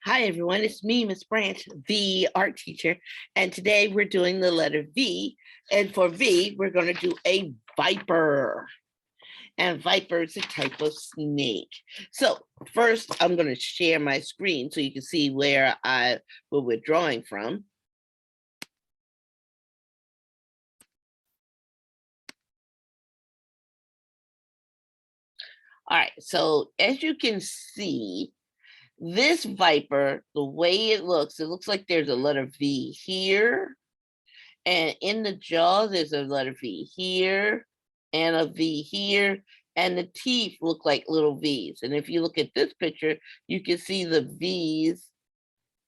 Hi, everyone. It's me, Miss Branch, the art teacher. And today we're doing the letter V. And for V, we're going to do a viper. And viper is a type of snake. So first, I'm going to share my screen so you can see where we're drawing from. All right. So as you can see, this viper, the way it looks like there's a letter V here. And in the jaw, there's a letter V here and a V here. And the teeth look like little V's. And if you look at this picture, you can see the V's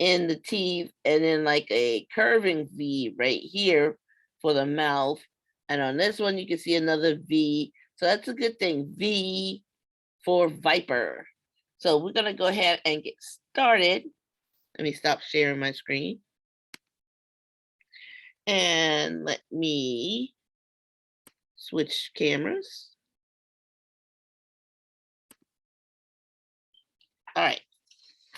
in the teeth and then like a curving V right here for the mouth. And on this one, you can see another V. So that's a good thing. V for viper. So we're going to go ahead and get started. Let me stop sharing my screen. And let me switch cameras. All right,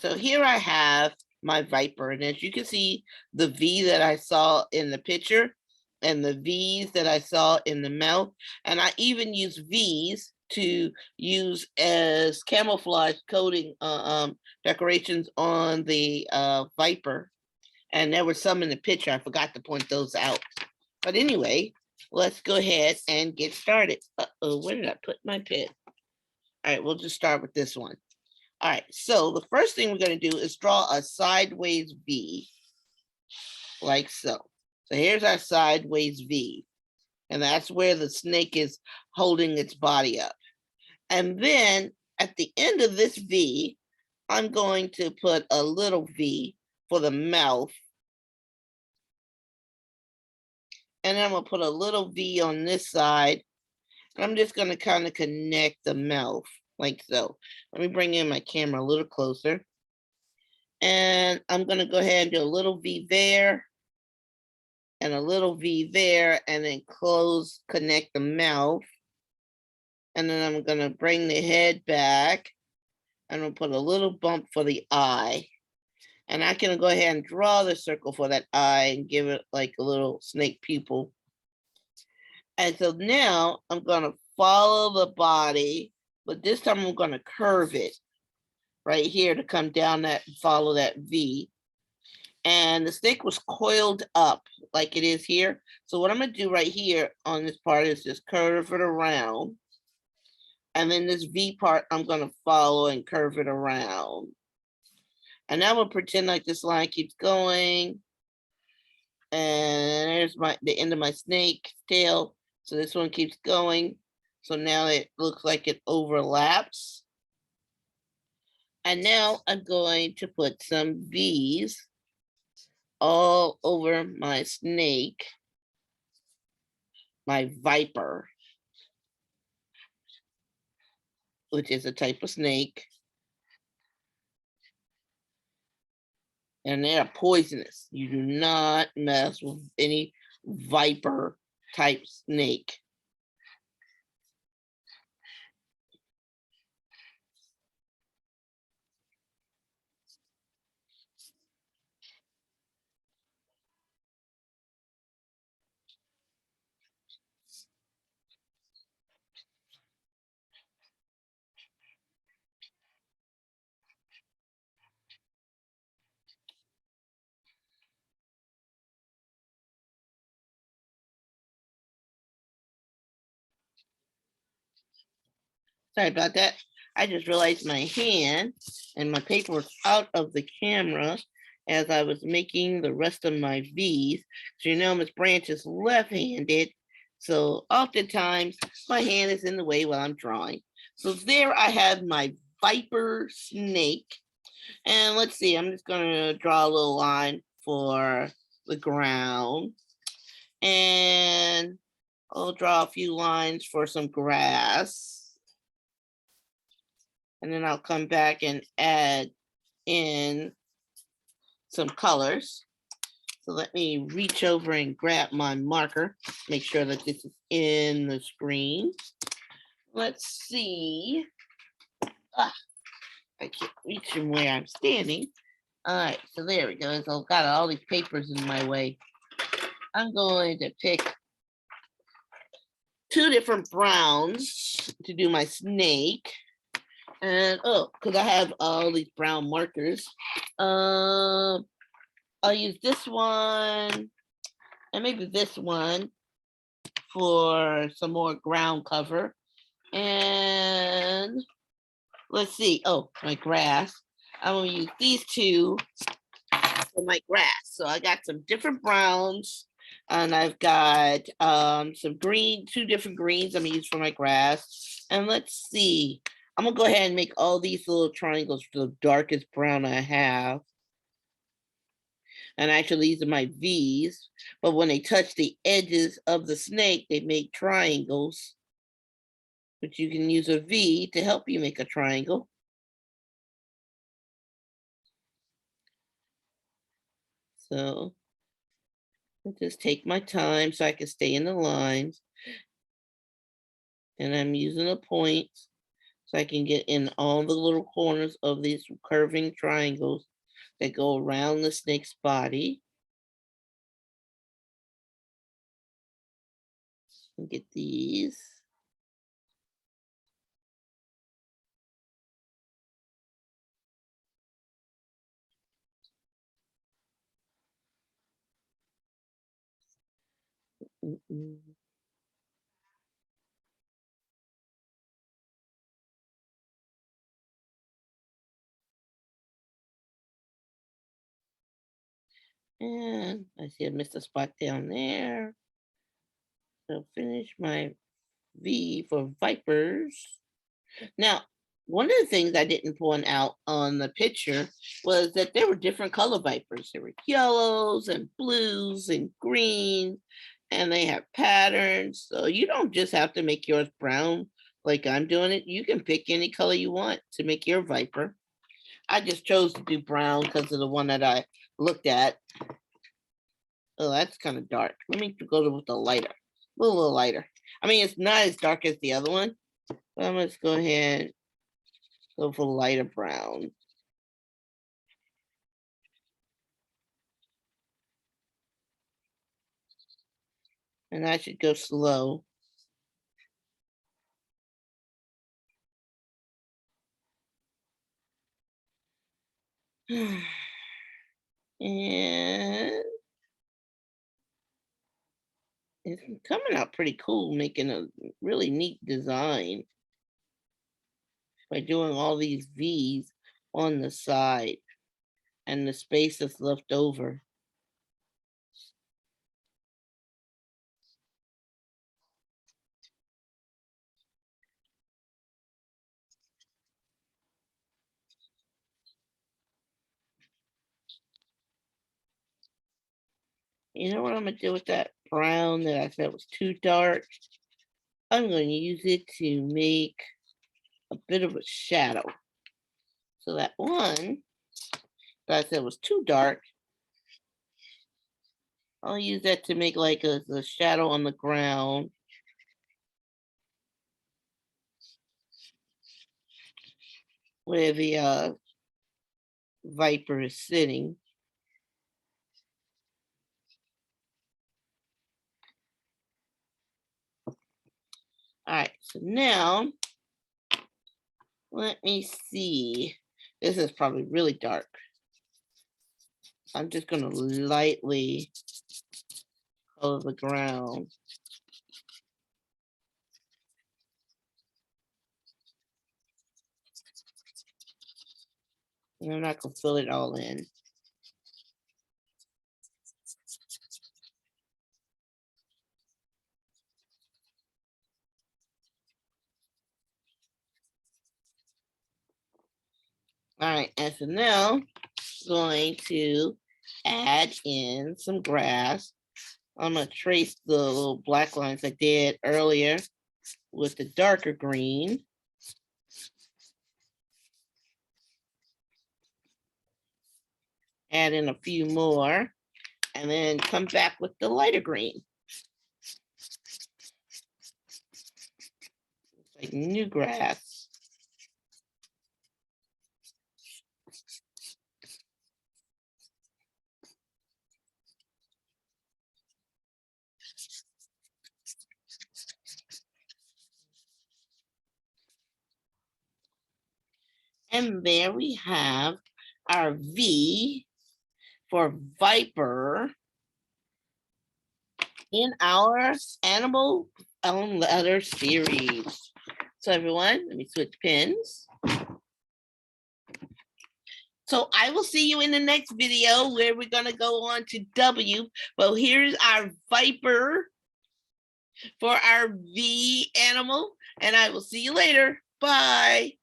so here I have my viper, and as you can see, the V that I saw in the picture and the V's that I saw in the mouth, and I even use V's to use as camouflage coating decorations on the viper. And there were some in the picture. I forgot to point those out. But anyway, let's go ahead and get started. Uh-oh, where did I put my pen? All right, we'll just start with this one. All right, so the first thing we're going to do is draw a sideways V, like so. So here's our sideways V, and that's where the snake is holding its body up. And then at the end of this V, I'm going to put a little V for the mouth. And then I'm going to put a little V on this side. And I'm just going to kind of connect the mouth like so. Let me bring in my camera a little closer. And I'm going to go ahead and do a little V there and a little V there, and then connect the mouth. And then I'm going to bring the head back and I'll put a little bump for the eye. And I can go ahead and draw the circle for that eye and give it like a little snake pupil. And so now I'm going to follow the body, but this time I'm going to curve it right here to come down that, follow that V. And the snake was coiled up like it is here. So what I'm going to do right here on this part is just curve it around. And then this V part, I'm going to follow and curve it around. And now we'll pretend like this line keeps going. And there's the end of my snake tail. So this one keeps going. So now it looks like it overlaps. And now I'm going to put some V's all over my snake, my viper, which is a type of snake. And they are poisonous. You do not mess with any viper type snake. Sorry about that. I just realized my hand and my paper was out of the camera as I was making the rest of my V's. So you know, Miss Branch is left-handed. So oftentimes my hand is in the way while I'm drawing. So there I have my viper snake. And let's see, I'm just gonna draw a little line for the ground. And I'll draw a few lines for some grass. And then I'll come back and add in some colors. So let me reach over and grab my marker, make sure that this is in the screen. Let's see. I can't reach from where I'm standing. All right, so there we go. So I've got all these papers in my way. I'm going to pick 2 different browns to do my snake. And oh, because I have all these brown markers. I'll use this one and maybe this one for some more ground cover. And let's see. Oh, my grass. I'm going to use these 2 for my grass. So I got some different browns and I've got some green, 2 different greens I'm gonna use for my grass. And let's see. I'm gonna go ahead and make all these little triangles for the darkest brown I have. And actually these are my V's, but when they touch the edges of the snake, they make triangles. But you can use a V to help you make a triangle. So I'll just take my time so I can stay in the lines. And I'm using a point so I can get in all the little corners of these curving triangles that go around the snake's body. And get these. And I see I missed a spot down there. So finish my V for vipers. Now, one of the things I didn't point out on the picture was that there were different color vipers. There were yellows and blues and greens, and they have patterns. So you don't just have to make yours brown like I'm doing it. You can pick any color you want to make your viper. I just chose to do brown because of the one that I looked at. Oh, that's kind of dark. Let me go with the lighter, a little lighter. I mean, it's not as dark as the other one, but I'm going to go ahead and go for lighter brown. And I should go slow. And it's coming out pretty cool, making a really neat design by doing all these V's on the side and the space that's left over. You know what I'm gonna do with that brown that I said was too dark? I'm going to use it to make a bit of a shadow. So that one that I said was too dark, I'll use that to make like a shadow on the ground. Where the viper is sitting. All right, so now let me see. This is probably really dark. I'm just gonna lightly color the ground. And I'm not gonna fill it all in. All right, and so now going to add in some grass. I'm gonna trace the little black lines I did earlier with the darker green. Add in a few more and then come back with the lighter green. Like new grass. And there we have our V for Viper in our animal letter series. So everyone, let me switch pins. So I will see you in the next video where we're going to go on to W. Well, here's our Viper for our V animal, and I will see you later. Bye.